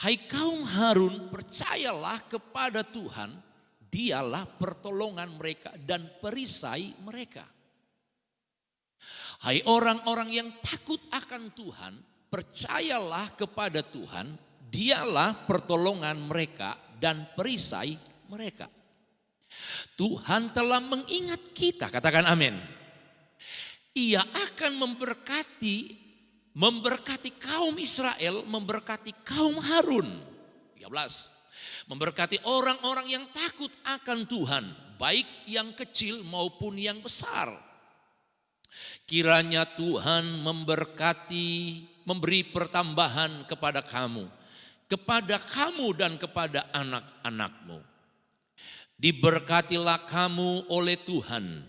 Hai kaum Harun, percayalah kepada Tuhan, dialah pertolongan mereka dan perisai mereka. Hai orang-orang yang takut akan Tuhan, percayalah kepada Tuhan, dialah pertolongan mereka dan perisai mereka. Tuhan telah mengingat kita, katakan amin. Ia akan memberkati kaum Israel, memberkati kaum Harun. 13. Memberkati orang-orang yang takut akan Tuhan, baik yang kecil maupun yang besar. Kiranya Tuhan memberi pertambahan kepada kamu dan kepada anak-anakmu. Diberkatilah kamu oleh Tuhan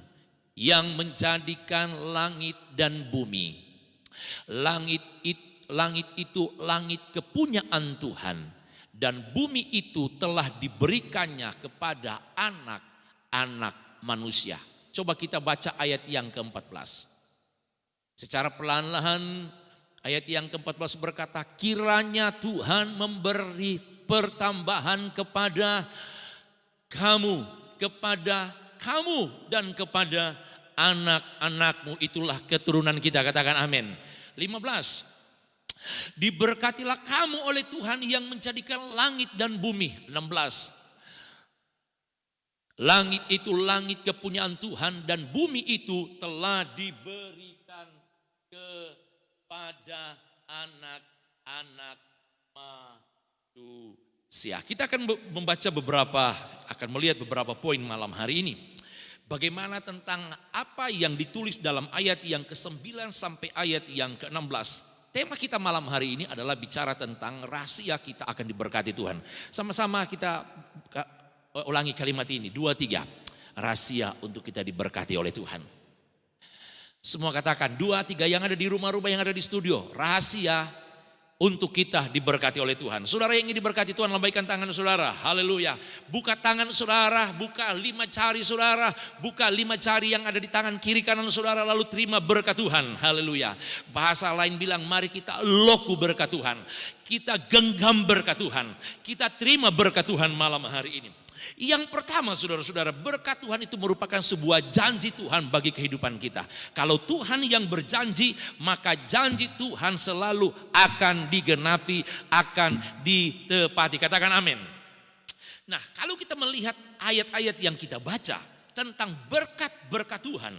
yang menjadikan langit dan bumi. Langit itu langit kepunyaan Tuhan, dan bumi itu telah diberikannya kepada anak-anak manusia. Coba kita baca ayat yang ke-14. Secara perlahan-lahan ayat yang ke-14 berkata, kiranya Tuhan memberi pertambahan kepada kamu dan kepada anak-anakmu, itulah keturunan kita, katakan amin. 15. Diberkatilah kamu oleh Tuhan yang menjadikan langit dan bumi. 16. Langit itu langit kepunyaan Tuhan, dan bumi itu telah diberikan kepada anak-anak manusia. Kita akan melihat beberapa poin malam hari ini. Bagaimana tentang apa yang ditulis dalam ayat yang ke-9 sampai ayat yang ke-16. Tema kita malam hari ini adalah bicara tentang rahasia kita akan diberkati Tuhan. Sama-sama kita ulangi kalimat ini, 2, 3. Rahasia untuk kita diberkati oleh Tuhan. Semua katakan, 2, 3 yang ada di rumah-rumah, yang ada di studio. Rahasia untuk kita diberkati oleh Tuhan. Saudara yang ingin diberkati Tuhan, lambaikan tangan saudara. Haleluya. Buka tangan saudara, buka 5 jari saudara, buka 5 jari yang ada di tangan kiri kanan saudara, lalu terima berkat Tuhan. Haleluya. Bahasa lain bilang, mari kita loku berkat Tuhan. Kita genggam berkat Tuhan. Kita terima berkat Tuhan malam hari ini. Yang pertama saudara-saudara, berkat Tuhan itu merupakan sebuah janji Tuhan bagi kehidupan kita. Kalau Tuhan yang berjanji, maka janji Tuhan selalu akan digenapi, akan ditepati. Katakan amin. Nah, kalau kita melihat ayat-ayat yang kita baca tentang berkat-berkat Tuhan,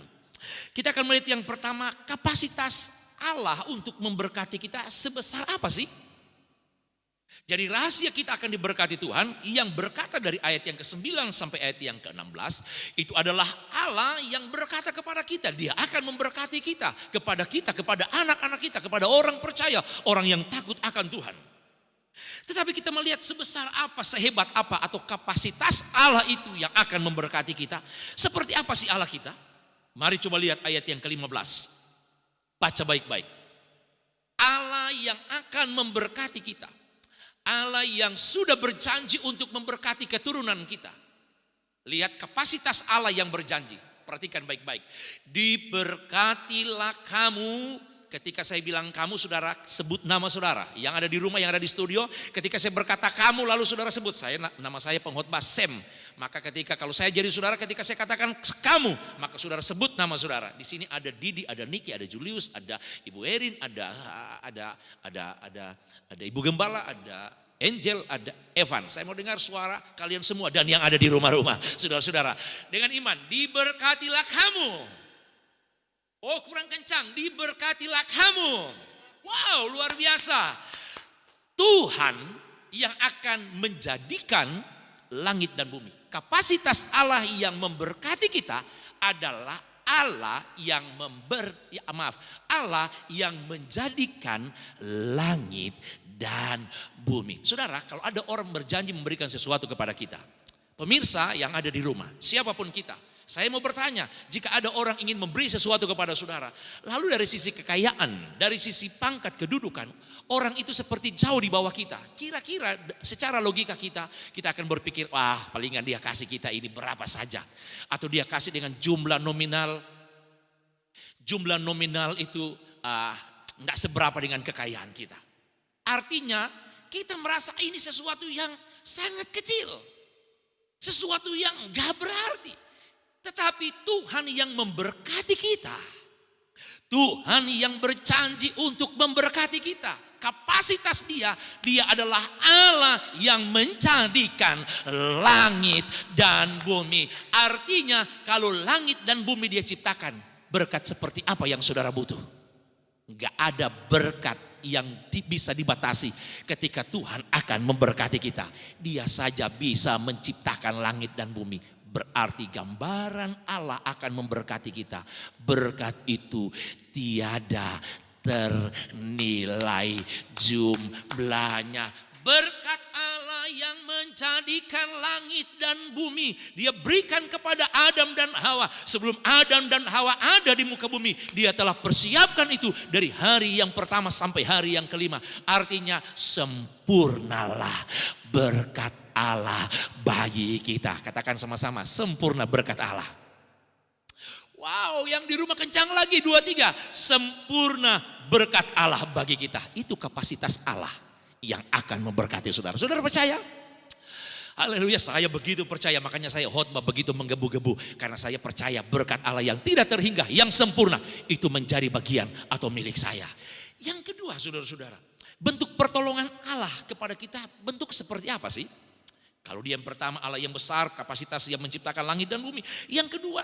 kita akan melihat yang pertama, kapasitas Allah untuk memberkati kita sebesar apa sih? Jadi rahasia kita akan diberkati Tuhan yang berkata dari ayat yang ke-9 sampai ayat yang ke-16 itu adalah Allah yang berkata kepada kita, dia akan memberkati kita, kepada anak-anak kita, kepada orang percaya, orang yang takut akan Tuhan. Tetapi kita melihat sebesar apa, sehebat apa atau kapasitas Allah itu yang akan memberkati kita. Seperti apa sih Allah kita? Mari coba lihat ayat yang ke-15. Baca baik-baik. Allah yang akan memberkati kita. Allah yang sudah berjanji untuk memberkati keturunan kita. Lihat kapasitas Allah yang berjanji. Perhatikan baik-baik. Diberkatilah kamu. Ketika saya bilang kamu, saudara sebut nama saudara. Yang ada di rumah, yang ada di studio. Ketika saya berkata kamu, lalu saudara sebut. Nama saya pengkhotbah Sem. Maka kalau saya jadi saudara, ketika saya katakan kamu, maka saudara sebut nama saudara. Di sini ada Didi, ada Niki, ada Julius, ada Ibu Erin, ada Ibu Gembala, ada Angel, ada Evan. Saya mau dengar suara kalian semua dan yang ada di rumah-rumah, saudara-saudara. Dengan iman, diberkatilah kamu. Oh, kurang kencang, diberkatilah kamu. Wow, luar biasa. Tuhan yang akan menjadikan langit dan bumi. Kapasitas Allah yang memberkati kita adalah Allah yang Allah yang menjadikan langit dan bumi. Saudara, kalau ada orang berjanji memberikan sesuatu kepada kita, pemirsa yang ada di rumah, siapapun kita, saya mau bertanya, jika ada orang ingin memberi sesuatu kepada saudara, lalu dari sisi kekayaan, dari sisi pangkat kedudukan, orang itu seperti jauh di bawah kita. Kira-kira secara logika kita akan berpikir, wah palingan dia kasih kita ini berapa saja. Atau dia kasih dengan jumlah nominal. Jumlah nominal itu enggak seberapa dengan kekayaan kita. Artinya kita merasa ini sesuatu yang sangat kecil. Sesuatu yang gak berarti. Tetapi Tuhan yang memberkati kita. Tuhan yang berjanji untuk memberkati kita. Kapasitas dia adalah Allah yang menjadikan langit dan bumi. Artinya kalau langit dan bumi dia ciptakan, berkat seperti apa yang saudara butuh? Gak ada berkat yang bisa dibatasi ketika Tuhan akan memberkati kita. Dia saja bisa menciptakan langit dan bumi. Berarti gambaran Allah akan memberkati kita. Berkat itu tiada ternilai jumlahnya. Berkat Allah yang menjadikan langit dan bumi, dia berikan kepada Adam dan Hawa. Sebelum Adam dan Hawa ada di muka bumi, dia telah persiapkan itu dari hari yang pertama sampai hari yang kelima. Artinya sempurnalah berkat Allah bagi kita. Katakan sama-sama, sempurna berkat Allah. Wow, yang di rumah kencang lagi, 2, 3. Sempurna berkat Allah bagi kita. Itu kapasitas Allah yang akan memberkati saudara. Saudara percaya? Haleluya, saya begitu percaya. Makanya saya khotbah begitu menggebu-gebu. Karena saya percaya berkat Allah yang tidak terhingga, yang sempurna, itu menjadi bagian atau milik saya. Yang kedua saudara-saudara, bentuk pertolongan Allah kepada kita bentuk seperti apa sih? Kalau dia yang pertama Allah yang besar, kapasitas yang menciptakan langit dan bumi. Yang kedua,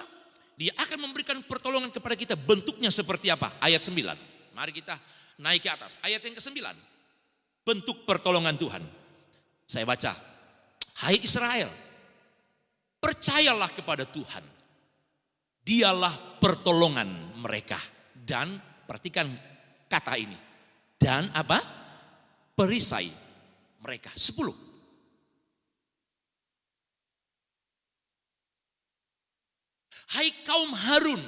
dia akan memberikan pertolongan kepada kita, bentuknya seperti apa? Ayat 9. Mari kita naik ke atas. Ayat yang ke-9. Bentuk pertolongan Tuhan. Saya baca. Hai Israel, percayalah kepada Tuhan. Dialah pertolongan mereka. Dan perhatikan kata ini. Dan apa? Perisai mereka. 10. Hai kaum Harun,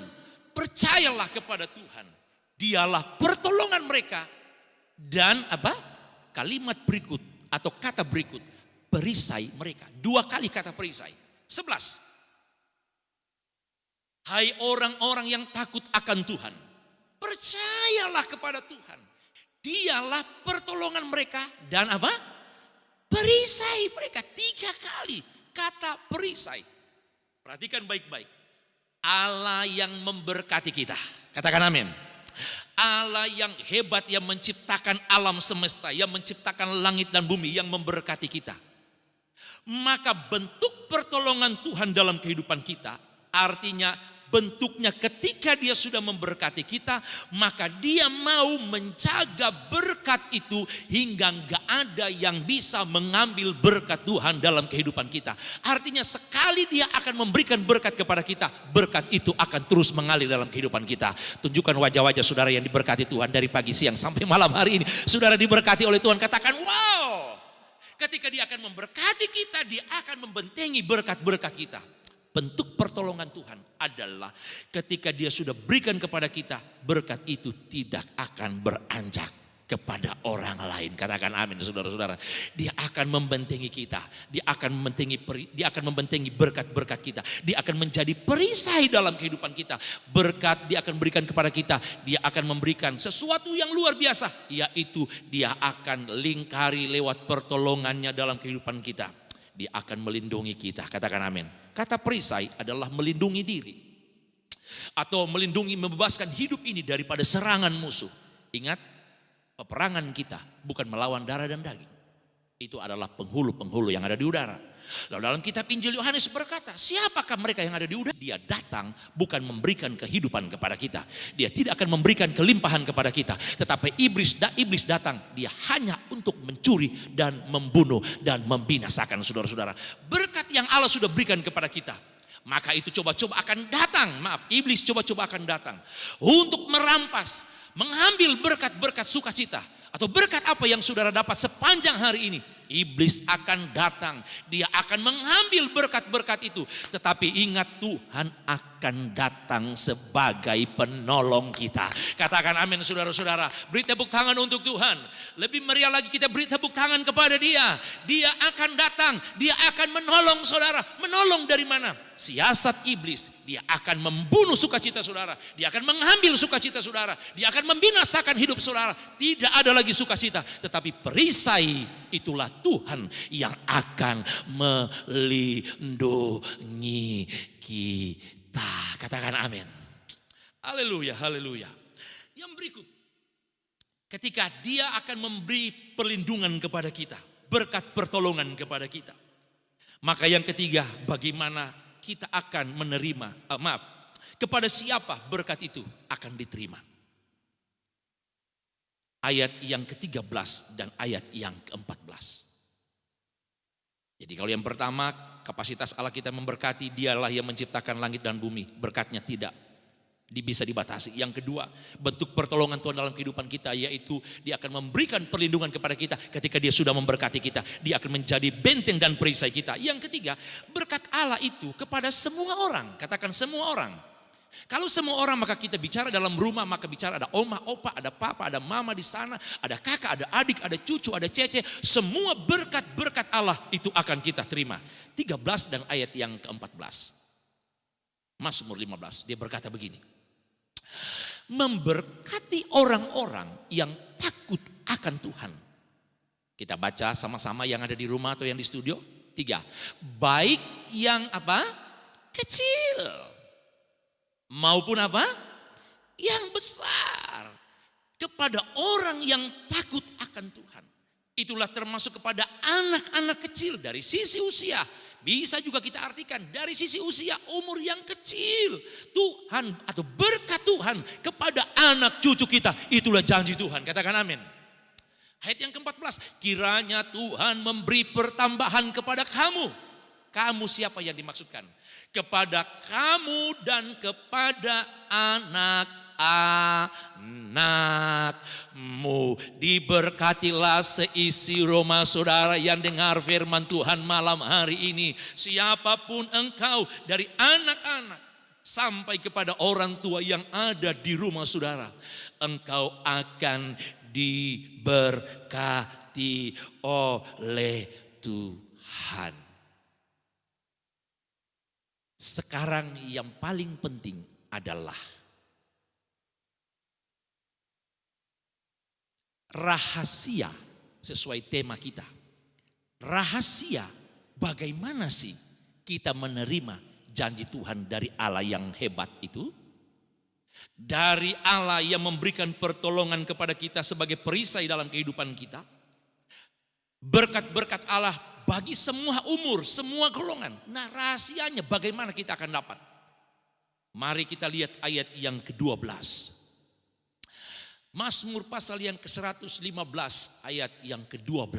percayalah kepada Tuhan. Dialah pertolongan mereka. Dan apa? Kalimat berikut atau kata berikut, perisai mereka. 2 kali kata perisai. 11. Hai orang-orang yang takut akan Tuhan, percayalah kepada Tuhan. Dialah pertolongan mereka dan apa? Perisai mereka. 3 kali kata perisai. Perhatikan baik-baik. Allah yang memberkati kita. Katakan amin. Allah yang hebat, yang menciptakan alam semesta, yang menciptakan langit dan bumi, yang memberkati kita. Maka bentuk pertolongan Tuhan dalam kehidupan kita, artinya bentuknya ketika dia sudah memberkati kita, maka dia mau menjaga berkat itu hingga gak ada yang bisa mengambil berkat Tuhan dalam kehidupan kita. Artinya sekali dia akan memberikan berkat kepada kita, berkat itu akan terus mengalir dalam kehidupan kita. Tunjukkan wajah-wajah saudara yang diberkati Tuhan dari pagi, siang sampai malam hari ini. Saudara diberkati oleh Tuhan, katakan wow. Ketika dia akan memberkati kita, dia akan membentengi berkat-berkat kita. Bentuk pertolongan Tuhan adalah ketika dia sudah berikan kepada kita, berkat itu tidak akan beranjak kepada orang lain. Katakan amin saudara-saudara. Dia akan membentengi kita. Dia akan membentengi berkat-berkat kita. Dia akan menjadi perisai dalam kehidupan kita. Berkat dia akan berikan kepada kita. Dia akan memberikan sesuatu yang luar biasa. Yaitu dia akan lingkari lewat pertolongannya dalam kehidupan kita. Dia akan melindungi kita. Katakan amin. Kata perisai adalah melindungi diri. Atau melindungi, membebaskan hidup ini daripada serangan musuh. Ingat, peperangan kita bukan melawan darah dan daging. Itu adalah penghulu-penghulu yang ada di udara. Lalu dalam kitab Injil Yohanes berkata, siapakah mereka yang ada di udara? Dia datang bukan memberikan kehidupan kepada kita. Dia tidak akan memberikan kelimpahan kepada kita. Tetapi iblis datang, dia hanya untuk mencuri dan membunuh dan membinasakan saudara-saudara. Berkat yang Allah sudah berikan kepada kita, maka itu coba-coba akan datang. Iblis coba-coba akan datang untuk merampas, mengambil berkat-berkat sukacita. Atau berkat apa yang saudara dapat sepanjang hari ini. Iblis akan datang. Dia akan mengambil berkat-berkat itu. Tetapi ingat, Tuhan akan akan datang sebagai penolong kita. Katakan amin saudara-saudara. Beri tepuk tangan untuk Tuhan. Lebih meriah lagi kita beri tepuk tangan kepada Dia. Dia akan datang, Dia akan menolong saudara. Menolong dari mana? Siasat iblis, dia akan membunuh sukacita saudara. Dia akan mengambil sukacita saudara. Dia akan membinasakan hidup saudara. Tidak ada lagi sukacita, tetapi perisai itulah Tuhan yang akan melindungi kita. Katakan amin. Haleluya, haleluya. Yang berikut, ketika Dia akan memberi perlindungan kepada kita, berkat pertolongan kepada kita. Maka yang ketiga, bagaimana kita akan menerima, kepada siapa berkat itu akan diterima. Ayat yang ke-13 dan ayat yang ke-14. Jadi kalau yang pertama, kapasitas Allah kita memberkati, Dialah yang menciptakan langit dan bumi, berkatnya tidak bisa dibatasi. Yang kedua, bentuk pertolongan Tuhan dalam kehidupan kita, yaitu Dia akan memberikan perlindungan kepada kita ketika Dia sudah memberkati kita. Dia akan menjadi benteng dan perisai kita. Yang ketiga, berkat Allah itu kepada semua orang. Katakan semua orang. Kalau semua orang, maka kita bicara dalam rumah, maka bicara ada oma, opa, ada papa, ada mama di sana, ada kakak, ada adik, ada cucu, ada cece. Semua berkat-berkat Allah itu akan kita terima. 13 dan ayat yang ke-14. Mazmur 15, dia berkata begini. Memberkati orang-orang yang takut akan Tuhan. Kita baca sama-sama yang ada di rumah atau yang di studio. 3. Baik yang apa? Kecil. Maupun apa? Yang besar. Kepada orang yang takut akan Tuhan. Itulah termasuk kepada anak-anak kecil dari sisi usia. Bisa juga kita artikan dari sisi usia umur yang kecil. Tuhan atau berkat Tuhan kepada anak cucu kita. Itulah janji Tuhan. Katakan amin. Ayat yang ke-14. Kiranya Tuhan memberi pertambahan kepada kamu. Kamu siapa yang dimaksudkan? Kepada kamu dan kepada anak-anakmu. Diberkatilah seisi rumah saudara yang dengar firman Tuhan malam hari ini. Siapapun engkau, dari anak-anak sampai kepada orang tua yang ada di rumah saudara, engkau akan diberkati oleh Tuhan. Sekarang yang paling penting adalah rahasia sesuai tema kita. Rahasia bagaimana sih kita menerima janji Tuhan dari Allah yang hebat itu? Dari Allah yang memberikan pertolongan kepada kita sebagai perisai dalam kehidupan kita. Berkat-berkat Allah bagi semua umur, semua golongan. Nah, rahasianya bagaimana kita akan dapat? Mari kita lihat ayat yang ke-12. Mazmur pasal yang ke-115 ayat yang ke-12.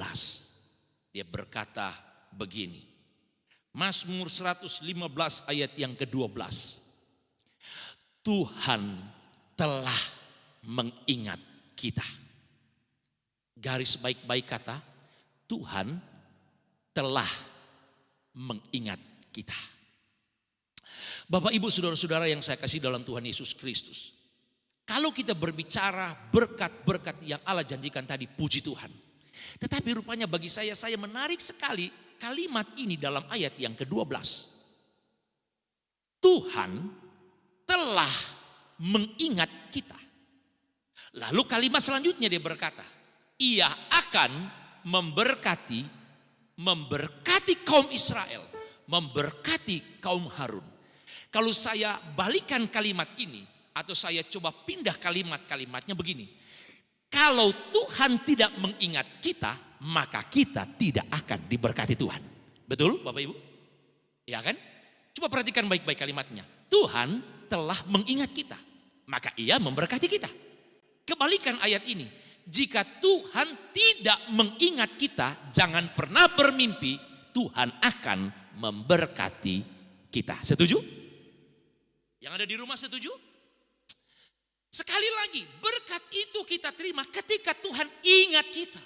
Dia berkata begini. Mazmur 115 ayat yang ke-12. Tuhan telah mengingat kita. Garis baik-baik kata, Tuhan telah mengingat kita. Bapak, Ibu, saudara-saudara yang saya kasih dalam Tuhan Yesus Kristus. Kalau kita berbicara berkat-berkat yang Allah janjikan tadi, puji Tuhan. Tetapi rupanya bagi saya menarik sekali kalimat ini dalam ayat yang ke-12. Tuhan telah mengingat kita. Lalu kalimat selanjutnya dia berkata, Ia akan memberkati kaum Israel, memberkati kaum Harun. Kalau saya balikan kalimat ini, atau saya coba pindah kalimatnya begini. Kalau Tuhan tidak mengingat kita, maka kita tidak akan diberkati Tuhan. Betul Bapak Ibu? Ya kan? Coba perhatikan baik-baik kalimatnya. Tuhan telah mengingat kita, maka Ia memberkati kita. Kebalikan ayat ini. Jika Tuhan tidak mengingat kita, jangan pernah bermimpi Tuhan akan memberkati kita. Setuju? Yang ada di rumah setuju? Sekali lagi, berkat itu kita terima ketika Tuhan ingat kita.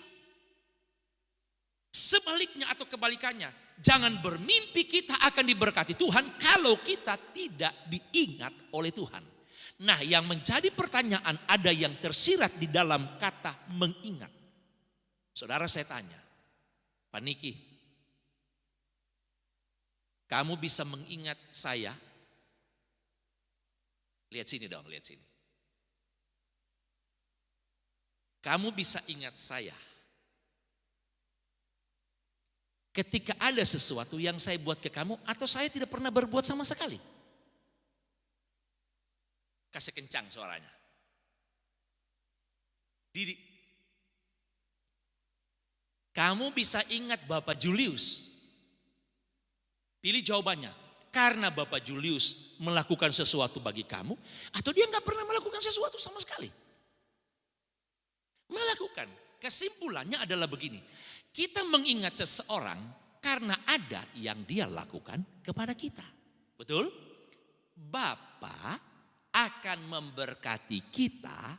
Sebaliknya atau kebalikannya, jangan bermimpi kita akan diberkati Tuhan kalau kita tidak diingat oleh Tuhan. Nah, yang menjadi pertanyaan, ada yang tersirat di dalam kata mengingat. Saudara, saya tanya, Pak Niki, kamu bisa mengingat saya? Lihat sini dong, lihat sini. Kamu bisa ingat saya ketika ada sesuatu yang saya buat ke kamu atau saya tidak pernah berbuat sama sekali? Kasih kencang suaranya. Didi, kamu bisa ingat Bapak Julius? Pilih jawabannya. Karena Bapak Julius melakukan sesuatu bagi kamu, atau dia nggak pernah melakukan sesuatu sama sekali? Melakukan. Kesimpulannya adalah begini. Kita mengingat seseorang karena ada yang dia lakukan kepada kita. Betul? Bapa akan memberkati kita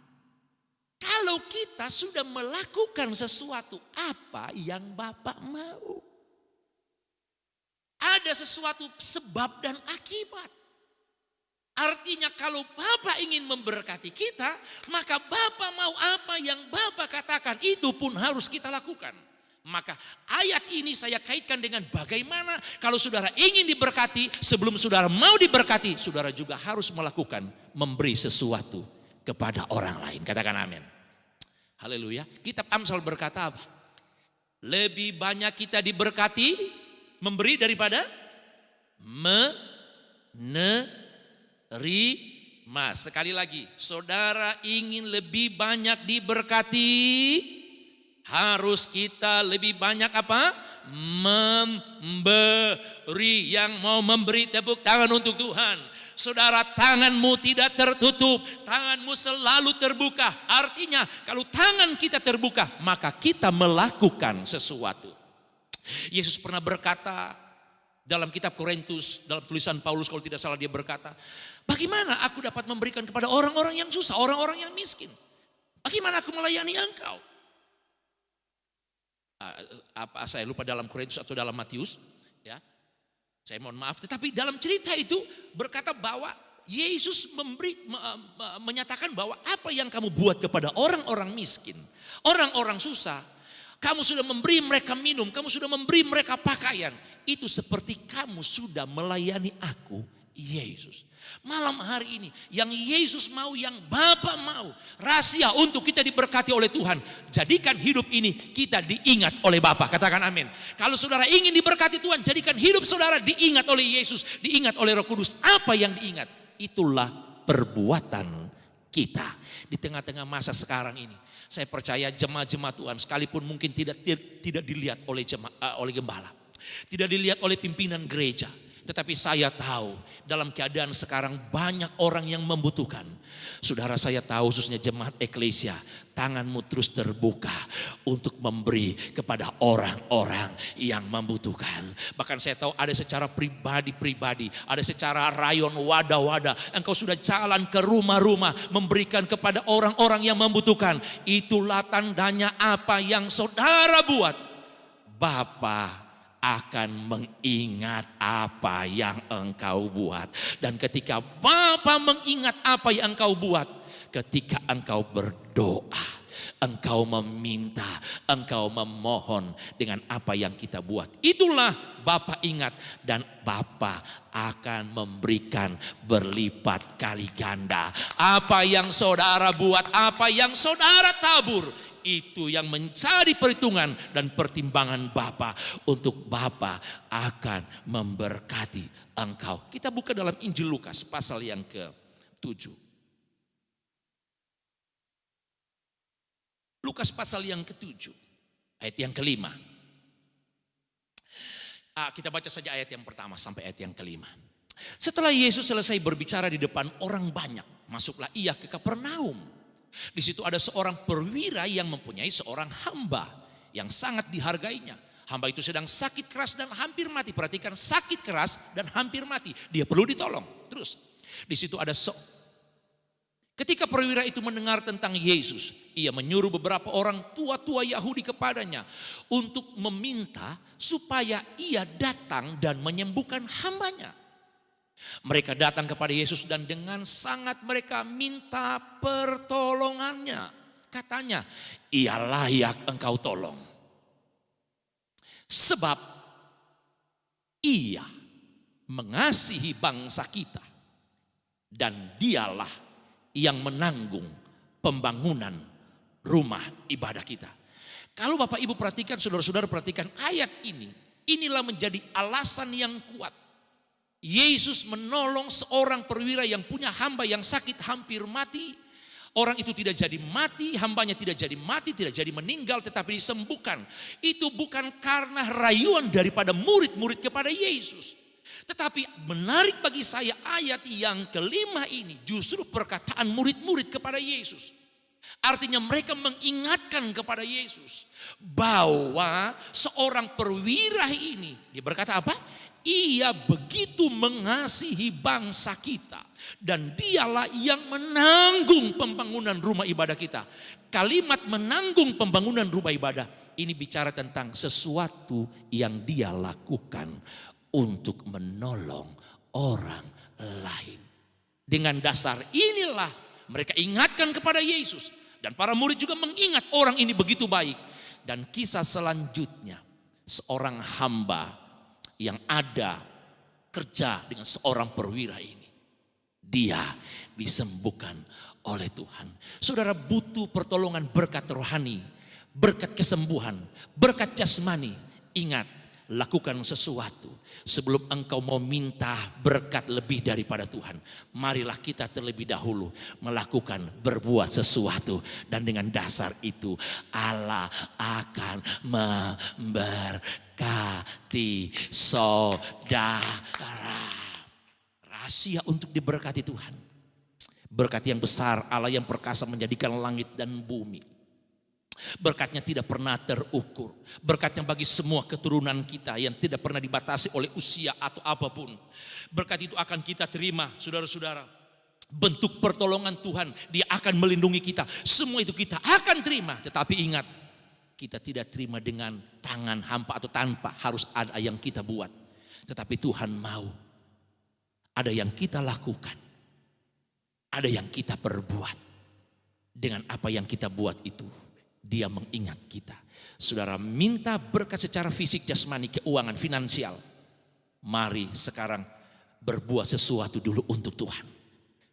kalau kita sudah melakukan sesuatu apa yang Bapa mau. Ada sesuatu sebab dan akibat. Artinya kalau Bapa ingin memberkati kita, maka Bapa mau apa yang Bapa katakan, itu pun harus kita lakukan. Maka ayat ini saya kaitkan dengan bagaimana kalau saudara ingin diberkati, sebelum saudara mau diberkati, saudara juga harus melakukan, memberi sesuatu kepada orang lain. Katakan amin. Haleluya. Kitab Amsal berkata apa? Lebih banyak kita diberkati memberi daripada menerima. Sekali lagi, saudara ingin lebih banyak diberkati, harus kita lebih banyak apa? Memberi. Yang mau memberi, tepuk tangan untuk Tuhan. Saudara, tanganmu tidak tertutup, tanganmu selalu terbuka. Artinya kalau tangan kita terbuka, maka kita melakukan sesuatu. Yesus pernah berkata dalam kitab Korintus, dalam tulisan Paulus kalau tidak salah, dia berkata, bagaimana aku dapat memberikan kepada orang-orang yang susah, orang-orang yang miskin? Bagaimana aku melayani engkau? Saya lupa dalam Korintus atau dalam Matius, ya. Saya mohon maaf, tetapi dalam cerita itu berkata bahwa Yesus menyatakan bahwa apa yang kamu buat kepada orang-orang miskin, orang-orang susah, kamu sudah memberi mereka minum, kamu sudah memberi mereka pakaian, itu seperti kamu sudah melayani aku, Yesus. Malam hari ini yang Yesus mau, yang Bapa mau, rahasia untuk kita diberkati oleh Tuhan, jadikan hidup ini kita diingat oleh Bapa. Katakan amin. Kalau saudara ingin diberkati Tuhan, jadikan hidup saudara diingat oleh Yesus, diingat oleh Roh Kudus. Apa yang diingat? Itulah perbuatan kita di tengah-tengah masa sekarang ini. Saya percaya jemaat-jemaat Tuhan sekalipun mungkin tidak dilihat oleh gembala, tidak dilihat oleh pimpinan gereja, tetapi saya tahu dalam keadaan sekarang banyak orang yang membutuhkan. Saudara, saya tahu khususnya jemaat eklesia, tanganmu terus terbuka untuk memberi kepada orang-orang yang membutuhkan. Bahkan saya tahu ada secara pribadi-pribadi, ada secara rayon, wadah-wadah. Engkau sudah jalan ke rumah-rumah memberikan kepada orang-orang yang membutuhkan. Itulah tandanya apa yang saudara buat, Bapa akan mengingat apa yang engkau buat. Dan ketika Bapa mengingat apa yang engkau buat, ketika engkau berdoa, engkau meminta, engkau memohon dengan apa yang kita buat, itulah Bapa ingat, dan Bapa akan memberikan berlipat kali ganda. Apa yang saudara buat, apa yang saudara tabur, itu yang menjadi perhitungan dan pertimbangan Bapa, untuk Bapa akan memberkati engkau. Kita buka dalam Injil Lukas pasal yang ke-7. Lukas pasal yang ke-7, ayat yang ke-5. Kita baca saja ayat yang pertama sampai ayat yang ke-5. Setelah Yesus selesai berbicara di depan orang banyak, masuklah ia ke Kapernaum. Di situ ada seorang perwira yang mempunyai seorang hamba yang sangat dihargainya. Hamba itu sedang sakit keras dan hampir mati. Perhatikan, sakit keras dan hampir mati. Dia perlu ditolong. Terus di situ ada Ketika perwira itu mendengar tentang Yesus, ia menyuruh beberapa orang tua-tua Yahudi kepadanya untuk meminta supaya ia datang dan menyembuhkan hambanya. Mereka datang kepada Yesus dan dengan sangat mereka minta pertolongannya. Katanya, ia layak engkau tolong. Sebab ia mengasihi bangsa kita dan dialah yang menanggung pembangunan rumah ibadah kita. Kalau Bapak Ibu perhatikan, saudara-saudara perhatikan ayat ini. Inilah menjadi alasan yang kuat. Yesus menolong seorang perwira yang punya hamba yang sakit hampir mati. Orang itu tidak jadi mati, hambanya tidak jadi mati, tidak jadi meninggal, tetapi disembuhkan. Itu bukan karena rayuan daripada murid-murid kepada Yesus. Tetapi menarik bagi saya ayat yang kelima ini justru perkataan murid-murid kepada Yesus. Artinya mereka mengingatkan kepada Yesus bahwa seorang perwira ini, dia berkata apa? Ia begitu mengasihi bangsa kita dan dialah yang menanggung pembangunan rumah ibadah kita. Kalimat menanggung pembangunan rumah ibadah ini bicara tentang sesuatu yang dia lakukan untuk menolong orang lain. Dengan dasar inilah mereka ingatkan kepada Yesus. Dan para murid juga mengingat orang ini begitu baik. Dan kisah selanjutnya, seorang hamba yang ada kerja dengan seorang perwira ini, dia disembuhkan oleh Tuhan. Saudara butuh pertolongan berkat rohani, berkat kesembuhan, berkat jasmani. Ingat, lakukan sesuatu sebelum engkau mau minta berkat lebih daripada Tuhan. Marilah kita terlebih dahulu melakukan, berbuat sesuatu, dan dengan dasar itu Allah akan memberkati saudara. Rahasia untuk diberkati Tuhan, berkat yang besar, Allah yang perkasa menjadikan langit dan bumi. Berkatnya tidak pernah terukur. Berkatnya bagi semua keturunan kita yang tidak pernah dibatasi oleh usia atau apapun. Berkat itu akan kita terima, saudara-saudara. Bentuk pertolongan Tuhan, dia akan melindungi kita. Semua itu kita akan terima. Tetapi ingat, kita tidak terima dengan tangan hampa atau tanpa harus ada yang kita buat. Tetapi Tuhan mau ada yang kita lakukan, ada yang kita perbuat. Dengan apa yang kita buat itu, dia mengingat kita. Saudara minta berkat secara fisik, jasmani, keuangan, finansial. Mari sekarang berbuat sesuatu dulu untuk Tuhan.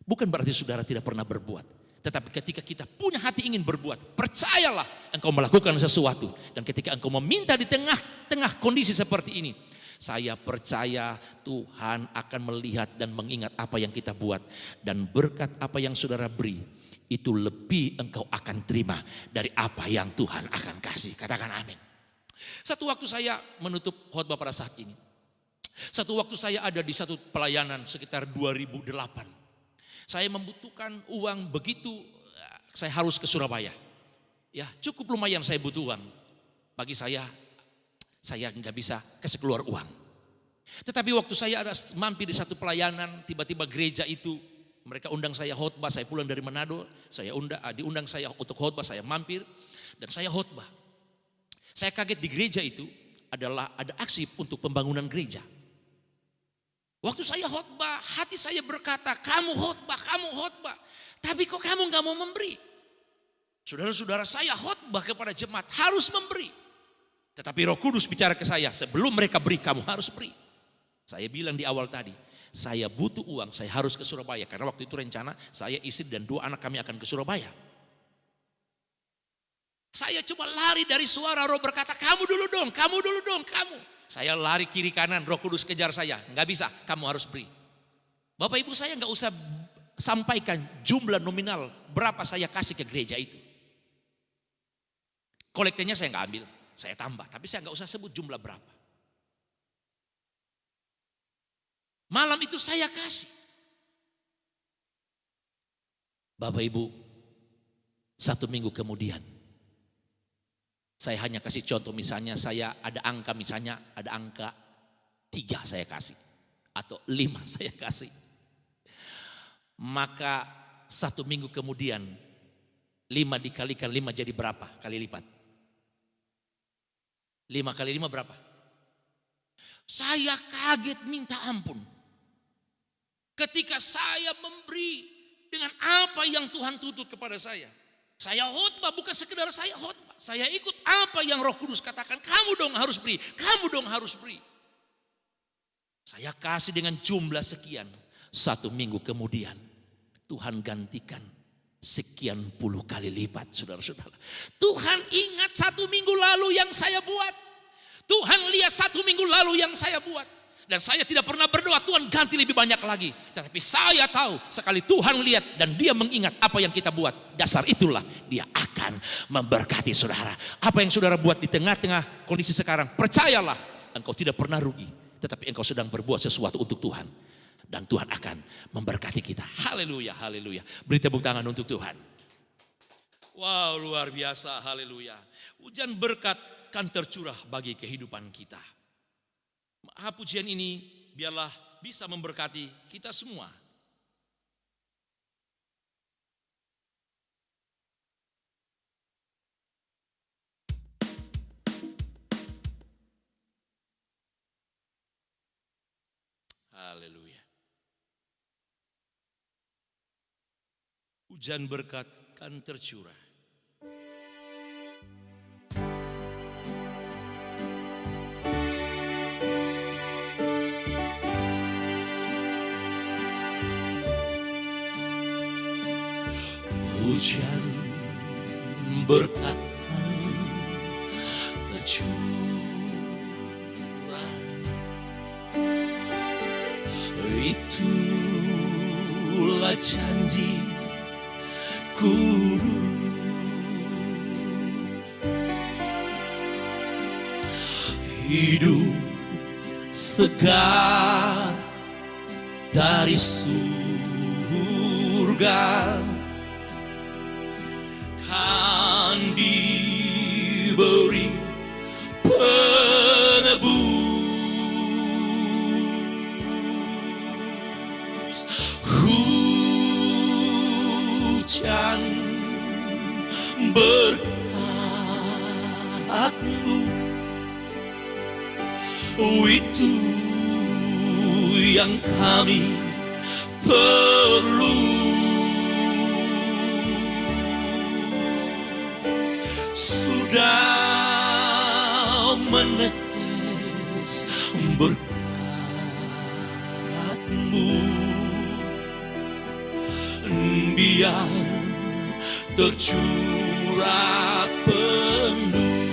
Bukan berarti saudara tidak pernah berbuat. Tetapi ketika kita punya hati ingin berbuat, percayalah engkau melakukan sesuatu. Dan ketika engkau meminta di tengah-tengah kondisi seperti ini, saya percaya Tuhan akan melihat dan mengingat apa yang kita buat. Dan berkat apa yang saudara beri, itu lebih engkau akan terima dari apa yang Tuhan akan kasih. Katakan amin. Satu waktu saya menutup khotbah pada saat ini. Satu waktu saya ada di satu pelayanan sekitar 2008. Saya membutuhkan uang begitu, saya harus ke Surabaya. Ya cukup lumayan saya butuh uang. Bagi saya nggak bisa kasih keluar uang. Tetapi waktu saya ada mampir di satu pelayanan, tiba-tiba gereja itu mereka undang saya khotbah. Saya pulang dari Manado, diundang saya untuk khotbah. Saya mampir dan saya khotbah. Saya kaget di gereja itu adalah ada aksi untuk pembangunan gereja. Waktu saya khotbah, hati saya berkata, kamu khotbah, tapi kok kamu nggak mau memberi? Saudara-saudara, saya khotbah kepada jemaat harus memberi. Tetapi Roh Kudus bicara ke saya, sebelum mereka beri kamu harus beri. Saya bilang di awal tadi, saya butuh uang, saya harus ke Surabaya. Karena waktu itu rencana saya, istri dan 2 anak kami akan ke Surabaya. Saya cuma lari dari suara Roh berkata, kamu dulu dong. Saya lari kiri kanan, Roh Kudus kejar saya. Nggak bisa, kamu harus beri. Bapak Ibu, saya nggak usah sampaikan jumlah nominal berapa saya kasih ke gereja itu. Kolektenya saya nggak ambil, saya tambah. Tapi saya nggak usah sebut jumlah berapa. Malam itu saya kasih. Bapak Ibu, 1 minggu kemudian, saya hanya kasih contoh, misalnya saya ada angka 3 saya kasih. Atau 5 saya kasih. Maka 1 minggu kemudian 5 dikalikan 5 jadi berapa kali lipat? 5 kali 5 berapa? Saya kaget minta ampun. Ketika saya memberi dengan apa yang Tuhan tuntut kepada saya. Saya khotbah, bukan sekedar saya khotbah. Saya ikut apa yang Roh Kudus katakan. Kamu dong harus beri, kamu dong harus beri. Saya kasih dengan jumlah sekian. 1 minggu kemudian Tuhan gantikan sekian puluh kali lipat, saudara-saudara. Tuhan ingat 1 minggu lalu yang saya buat. Tuhan lihat 1 minggu lalu yang saya buat. Dan saya tidak pernah berdoa Tuhan ganti lebih banyak lagi. Tetapi saya tahu sekali Tuhan lihat dan dia mengingat apa yang kita buat. Dasar itulah dia akan memberkati saudara. Apa yang saudara buat di tengah-tengah kondisi sekarang, percayalah engkau tidak pernah rugi. Tetapi engkau sedang berbuat sesuatu untuk Tuhan. Dan Tuhan akan memberkati kita. Haleluya, haleluya. Beri tepuk tangan untuk Tuhan. Wow, luar biasa, haleluya. Hujan berkat kan tercurah bagi kehidupan kita. Pujian ini biarlah bisa memberkati kita semua. Haleluya. Hujan berkat kan tercurah. Hujan berkat tercurah, itulah janji kudus. Hidup segar dari surga kan diberi penebus. Hujan berkatmu itu yang kami perlu. Sudah menetes berkat-Mu, biar tercurah penuh.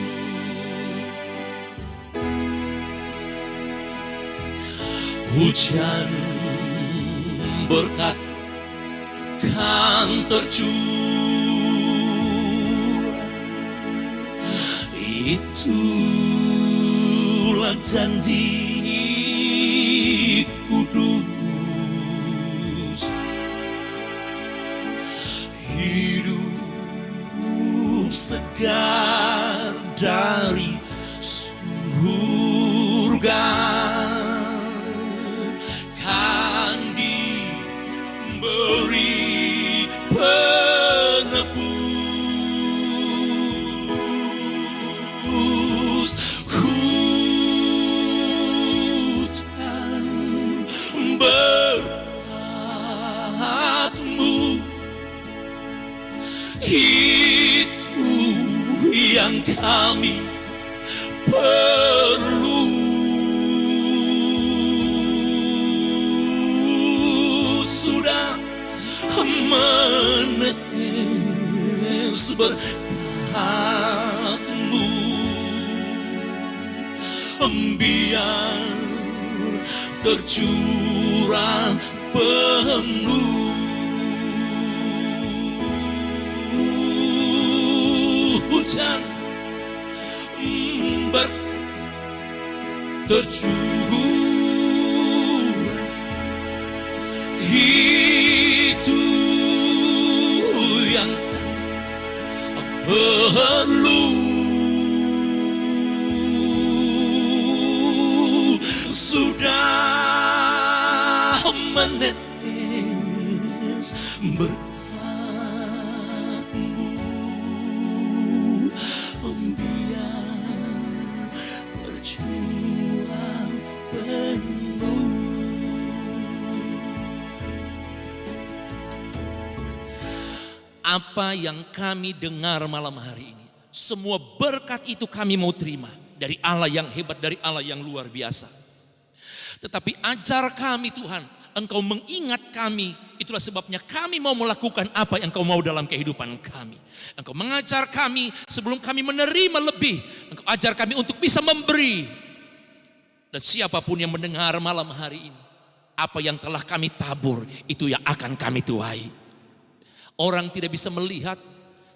Hujan berkat kan tercurah, itulah janji kudus. Hidup segar dari surga kan diberi penebus. Hujan berkat-Mu itu yang kami perlu. Sudah menetes berkat-Mu, biar tercurah penuh. Hujan tercurah, itu yang perlu. Sudah menetes berkat apa yang kami dengar malam hari ini, semua berkat itu kami mau terima dari Allah yang hebat, dari Allah yang luar biasa. Tetapi ajar kami Tuhan, Engkau mengingat kami, itulah sebabnya kami mau melakukan apa yang Engkau mau dalam kehidupan kami. Engkau mengajar kami sebelum kami menerima lebih, Engkau ajar kami untuk bisa memberi. Dan siapapun yang mendengar malam hari ini, apa yang telah kami tabur, itu yang akan kami tuai. Orang tidak bisa melihat,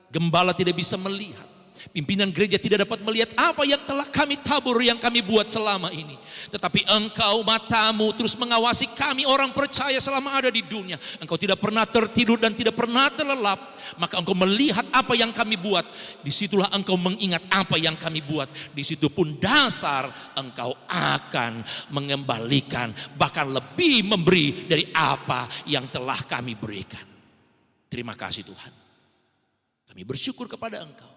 gembala tidak bisa melihat, pimpinan gereja tidak dapat melihat apa yang telah kami tabur, yang kami buat selama ini. Tetapi Engkau, matamu terus mengawasi kami orang percaya selama ada di dunia. Engkau tidak pernah tertidur dan tidak pernah terlelap. Maka Engkau melihat apa yang kami buat. Disitulah Engkau mengingat apa yang kami buat. Disitu pun dasar Engkau akan mengembalikan, bahkan lebih memberi dari apa yang telah kami berikan. Terima kasih Tuhan. Kami bersyukur kepada Engkau.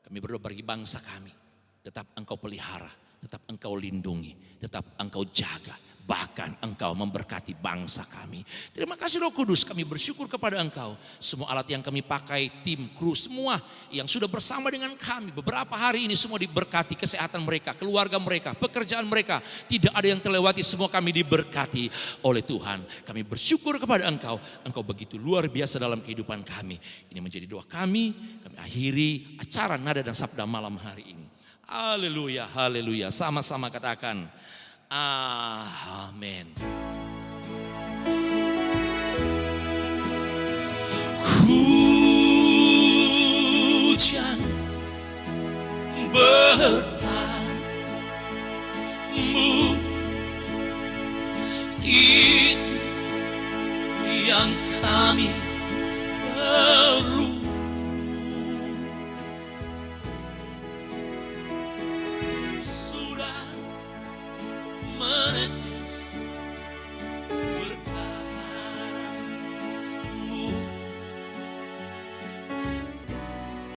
Kami berdoa bagi bangsa kami. Tetap Engkau pelihara, tetap Engkau lindungi, tetap Engkau jaga. Bahkan Engkau memberkati bangsa kami. Terima kasih Roh Kudus, kami bersyukur kepada Engkau. Semua alat yang kami pakai, tim, kru, semua yang sudah bersama dengan kami beberapa hari ini semua diberkati, kesehatan mereka, keluarga mereka, pekerjaan mereka. Tidak ada yang terlewati, semua kami diberkati oleh Tuhan. Kami bersyukur kepada Engkau. Engkau begitu luar biasa dalam kehidupan kami. Ini menjadi doa kami. Kami akhiri acara Nada dan Sabda malam hari ini. Haleluya, haleluya. Sama-sama katakan amin. Hujan bertanya